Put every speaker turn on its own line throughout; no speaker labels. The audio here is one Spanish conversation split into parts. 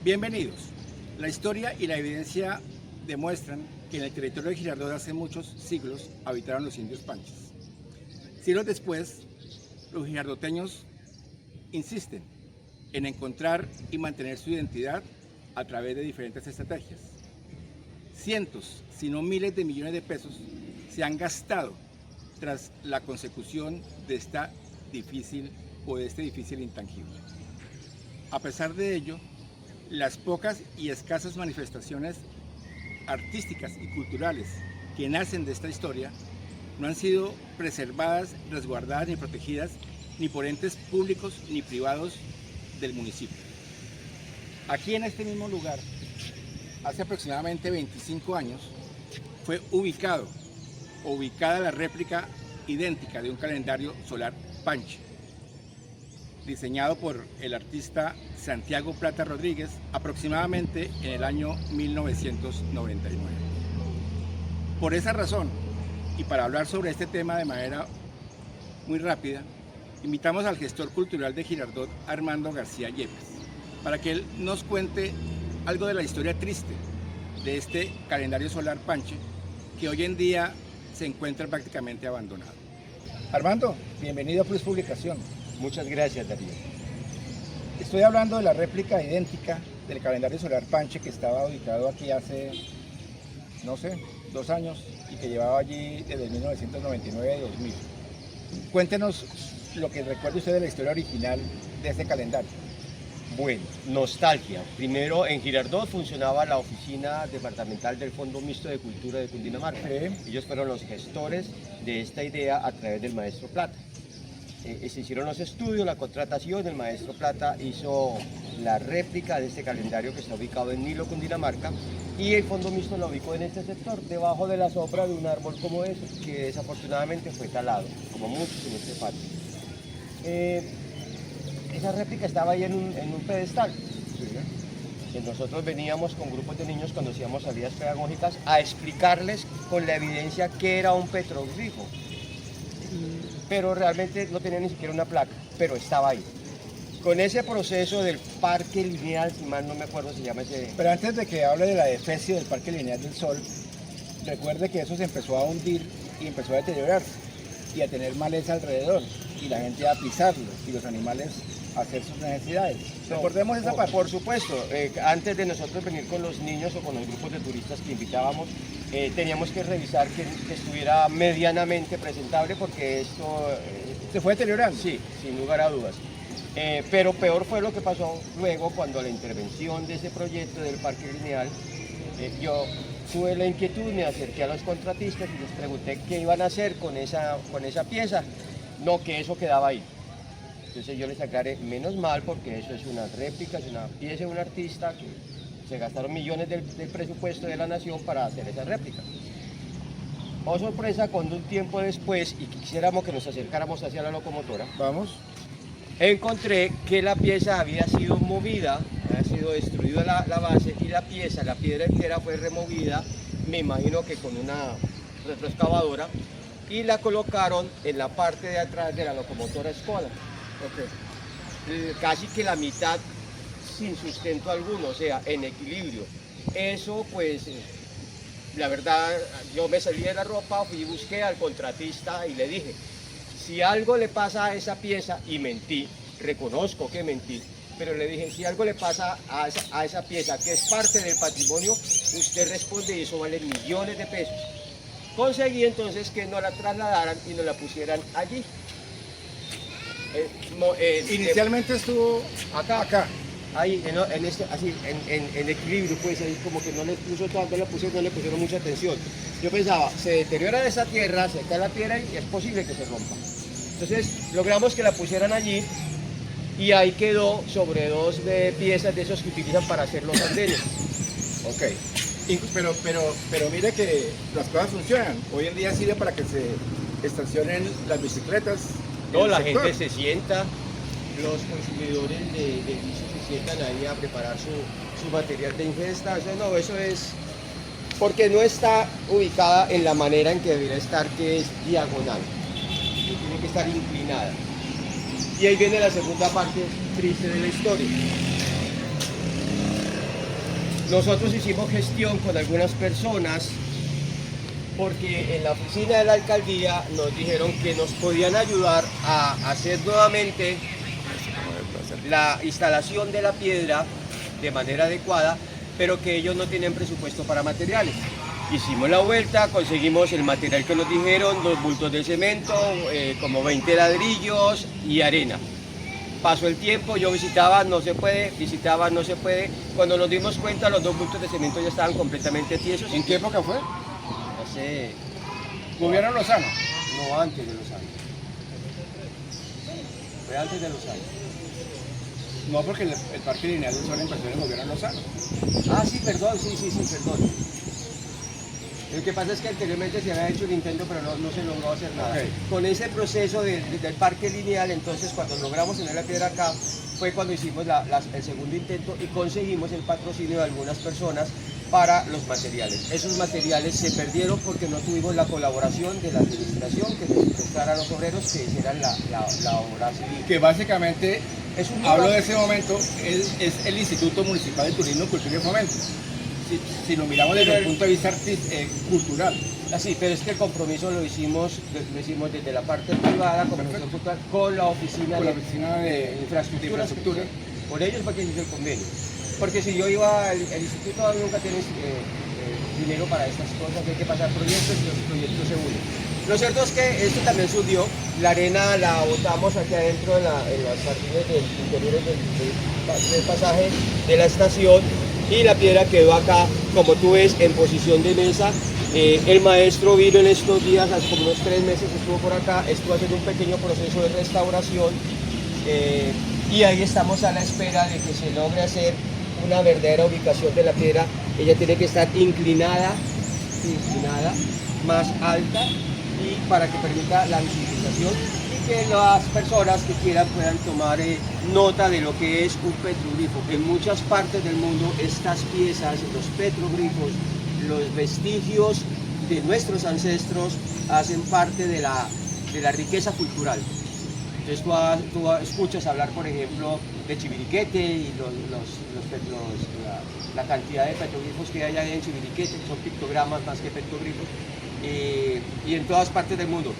Bienvenidos. La historia y la evidencia demuestran que en el territorio de Girardot hace muchos siglos habitaron los indios panches. Siglos después, los girardoteños insisten en encontrar y mantener su identidad a través de diferentes estrategias. Cientos, si no miles de millones de pesos se han gastado tras la consecución de este difícil intangible. A pesar de ello, las pocas y escasas manifestaciones artísticas y culturales que nacen de esta historia no han sido preservadas, resguardadas ni protegidas ni por entes públicos ni privados del municipio. Aquí en este mismo lugar, hace aproximadamente 25 años, fue ubicada la réplica idéntica de un calendario solar Panche, diseñado por el artista Santiago Plata Rodríguez aproximadamente en el año 1999. Por esa razón, y para hablar sobre este tema de manera muy rápida, invitamos al gestor cultural de Girardot, Armando García Yepes, para que él nos cuente algo de la historia triste de este calendario solar Panche, que hoy en día se encuentra prácticamente abandonado. Armando, bienvenido a Plus Publicación.
Muchas gracias, Darío.
Estoy hablando de la réplica idéntica del calendario solar Panche que estaba ubicado aquí hace, no sé, 2 años y que llevaba allí desde 1999-2000. Cuéntenos lo que recuerde usted de la historia original de este calendario.
Bueno, nostalgia. Primero, en Girardot funcionaba la oficina departamental del Fondo Mixto de Cultura de Cundinamarca.
Sí.
Ellos fueron los gestores de esta idea a través del maestro Plata. Se hicieron los estudios, la contratación, el maestro Plata hizo la réplica de este calendario que está ubicado en Nilo, Cundinamarca, y el Fondo Mixto lo ubicó en este sector, debajo de la sombra de un árbol como ese, que desafortunadamente fue talado, como muchos en este patio. Esa réplica estaba ahí en un pedestal. Sí. Nosotros veníamos con grupos de niños cuando hacíamos salidas pedagógicas a explicarles con la evidencia qué era un petroglifo. Pero realmente no tenía ni siquiera una placa, pero estaba ahí. Con ese proceso del Parque Lineal, si mal no me acuerdo se llama ese...
Pero antes de que hable de la defecio del Parque Lineal del Sol, recuerde que eso se empezó a hundir y empezó a deteriorarse y a tener maleza alrededor y la gente a pisarlo y los animales a hacer sus necesidades. Recordemos esa parte.
Por supuesto, antes de nosotros venir con los niños o con los grupos de turistas que invitábamos, teníamos que revisar que estuviera medianamente presentable porque esto...
¿Se fue deteriorando?
Sí, sin lugar a dudas. Pero peor fue lo que pasó luego cuando la intervención de ese proyecto del Parque Lineal, yo tuve la inquietud, me acerqué a los contratistas y les pregunté qué iban a hacer con esa pieza. No, que eso quedaba ahí. Entonces yo les aclaré, menos mal, porque eso es una réplica, es una pieza de un artista que se gastaron millones del presupuesto de la nación para hacer esa réplica. Oh sorpresa, cuando un tiempo después, y quisiéramos que nos acercáramos hacia la locomotora,
Vamos.
encontré que la pieza había sido movida, había sido destruida la base y la piedra entera fue removida, me imagino que con una retroexcavadora, y la colocaron en la parte de atrás de la locomotora Skoda. Okay. Casi que la mitad sin sustento alguno, o sea, en equilibrio. Eso pues, la verdad, yo me salí de la ropa, fui y busqué al contratista y le dije, si algo le pasa a esa pieza, y mentí, reconozco que mentí, pero le dije, si algo le pasa a esa pieza, que es parte del patrimonio, usted responde y eso vale millones de pesos. Conseguí entonces que nos la trasladaran y nos la pusieran allí.
Inicialmente estuvo acá.
Ahí, en equilibrio, pues ahí como que no le puso tanto, no le pusieron mucha atención. Yo pensaba, se deteriora esa tierra, se cae la piedra y es posible que se rompa. Entonces logramos que la pusieran allí y ahí quedó sobre 2 piezas de esos que utilizan para hacer los andenes.
Ok. Pero mire que las cosas funcionan. Hoy en día sirve para que se estacionen las bicicletas.
No, la gente se sienta, los consumidores de bici se sientan ahí a preparar su material de ingesta. Eso es porque no está ubicada en la manera en que debería estar, que es diagonal. Tiene que estar inclinada. Y ahí viene la segunda parte triste de la historia. nosotros hicimos gestión con algunas personas porque en la oficina de la alcaldía nos dijeron que nos podían ayudar a hacer nuevamente la instalación de la piedra de manera adecuada, pero que ellos no tenían presupuesto para materiales. Hicimos la vuelta, conseguimos el material que nos dijeron, 2 bultos de cemento, como 20 ladrillos y arena. Pasó el tiempo, yo visitaba, no se puede, visitaba, no se puede. Cuando nos dimos cuenta, los 2 bultos de cemento ya estaban completamente tiesos.
¿En qué época fue?
No sé,
¿Gobierno Lozano?
no antes de Lozano. Fue antes de Lozano.
No, porque el Parque Lineal del Sol empezó en el gobierno Lozano.
Ah, sí, perdón, sí, perdón. Lo que pasa es que anteriormente se había hecho el intento, pero no se logró hacer nada.
Okay.
Con ese proceso del parque lineal, entonces cuando logramos tener la piedra acá, fue cuando hicimos el segundo intento y conseguimos el patrocinio de algunas personas para los materiales. Esos materiales se perdieron porque no tuvimos la colaboración de la administración que les prestara a los obreros que hicieran la obra civil.
Que básicamente,
Es un
hablo
lugar-
de ese momento, es el Instituto Municipal de Turismo, Cultura y Fomento. Si lo miramos desde el punto de vista cultural.
Así, pero es que el compromiso lo hicimos desde la parte privada, compromiso cultural, con la oficina
Con la oficina de infraestructura.
Por ellos fue que hice el convenio. Porque si yo iba, el instituto nunca tiene dinero para estas cosas, hay que pasar proyectos y los proyectos se unen. Lo cierto es que esto también subió, la arena la botamos aquí adentro en las jardines interiores del pasaje de la estación y la piedra quedó acá, como tú ves, en posición de mesa. El maestro vino en estos días, hace como unos 3 meses estuvo por acá, estuvo haciendo un pequeño proceso de restauración y ahí estamos a la espera de que se logre hacer una verdadera ubicación de la piedra. Ella tiene que estar inclinada, más alta, y para que permita la visibilización y que las personas que quieran puedan tomar nota de lo que es un petroglifo. En muchas partes del mundo estas piezas, los petroglifos, los vestigios de nuestros ancestros hacen parte de la riqueza cultural. Entonces tú escuchas hablar, por ejemplo, de Chiviriquete y la cantidad de petroglifos que hay en Chiviriquete, que son pictogramas más que petroglifos, y en todas partes del mundo.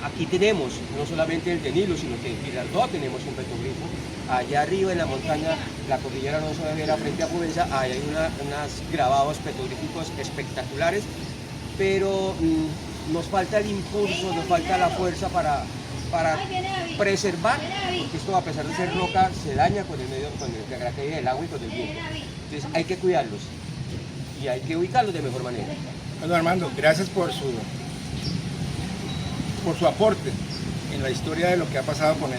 Aquí tenemos no solamente el de Nilo, sino que en Girardot tenemos un petroglifo. Allá arriba en la montaña, la cordillera Alonso de Vera, frente a Provenza, hay unos grabados petroglíficos espectaculares, pero nos falta el impulso, nos falta la fuerza para preservar, porque esto, a pesar de ser roca, se daña con la caída del agua y con el viento. Entonces hay que cuidarlos y hay que ubicarlos de mejor manera.
Bueno, Armando, gracias por su aporte en la historia de lo que ha pasado con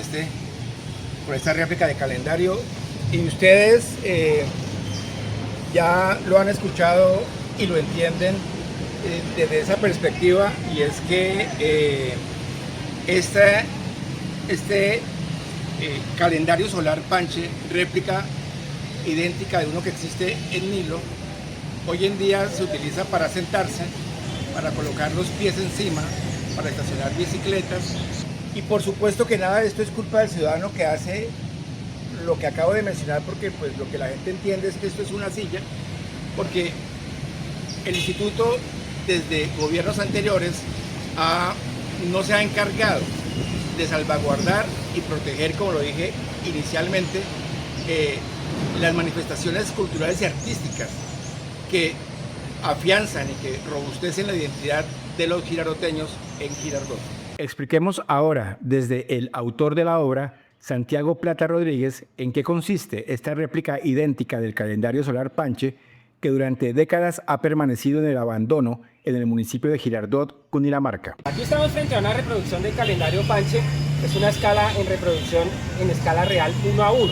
esta réplica de calendario. Y ustedes ya lo han escuchado y lo entienden desde esa perspectiva, y es que este calendario solar Panche, réplica idéntica de uno que existe en Nilo, hoy en día se utiliza para sentarse, para colocar los pies encima, para estacionar bicicletas, y por supuesto que nada de esto es culpa del ciudadano que hace lo que acabo de mencionar, porque pues lo que la gente entiende es que esto es una silla, porque el instituto desde gobiernos anteriores no se ha encargado de salvaguardar y proteger, como lo dije inicialmente, las manifestaciones culturales y artísticas que afianzan y que robustecen la identidad de los girardoteños en Girardot. Expliquemos ahora, desde el autor de la obra, Santiago Plata Rodríguez, en qué consiste esta réplica idéntica del calendario solar Panche, que durante décadas ha permanecido en el abandono en el municipio de Girardot, Cundinamarca.
Aquí estamos frente a una reproducción del calendario Panche. Es una escala en reproducción en escala real 1:1.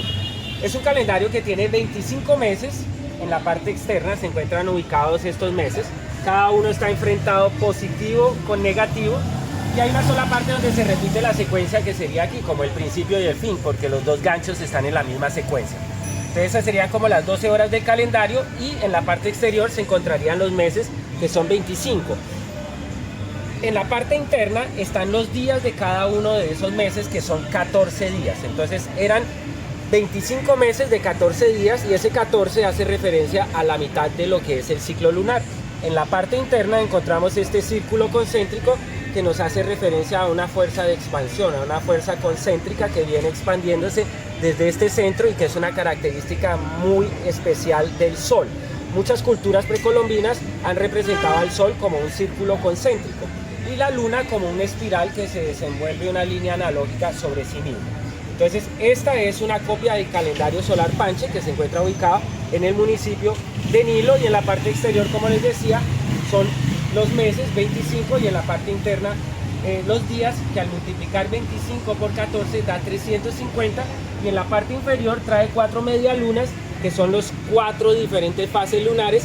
Es un calendario que tiene 25 meses. En la parte externa se encuentran ubicados estos meses. Cada uno está enfrentado positivo con negativo. Y hay una sola parte donde se repite la secuencia, que sería aquí, como el principio y el fin, porque los dos ganchos están en la misma secuencia. Entonces esas serían como las 12 horas del calendario, y en la parte exterior se encontrarían los meses, que son 25. En la parte interna están los días de cada uno de esos meses, que son 14 días. Entonces eran 25 meses de 14 días y ese 14 hace referencia a la mitad de lo que es el ciclo lunar. En la parte interna encontramos este círculo concéntrico que nos hace referencia a una fuerza de expansión, a una fuerza concéntrica que viene expandiéndose desde este centro y que es una característica muy especial del Sol. Muchas culturas precolombinas han representado al Sol como un círculo concéntrico y la Luna como una espiral que se desenvuelve una línea analógica sobre sí misma. Entonces, esta es una copia del calendario solar Panche que se encuentra ubicado en el municipio de Nilo, y en la parte exterior, como les decía, son los meses 25 y en la parte interna los días, que al multiplicar 25 por 14 da 350, y en la parte inferior trae 4 medialunas que son los 4 diferentes fases lunares,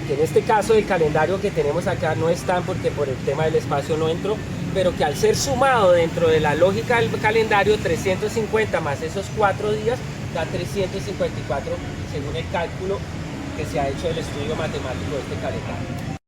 que en este caso del calendario que tenemos acá no están porque por el tema del espacio no entró, pero que al ser sumado dentro de la lógica del calendario, 350 más esos 4 días da 354 según el cálculo que se ha hecho del estudio matemático de este calendario.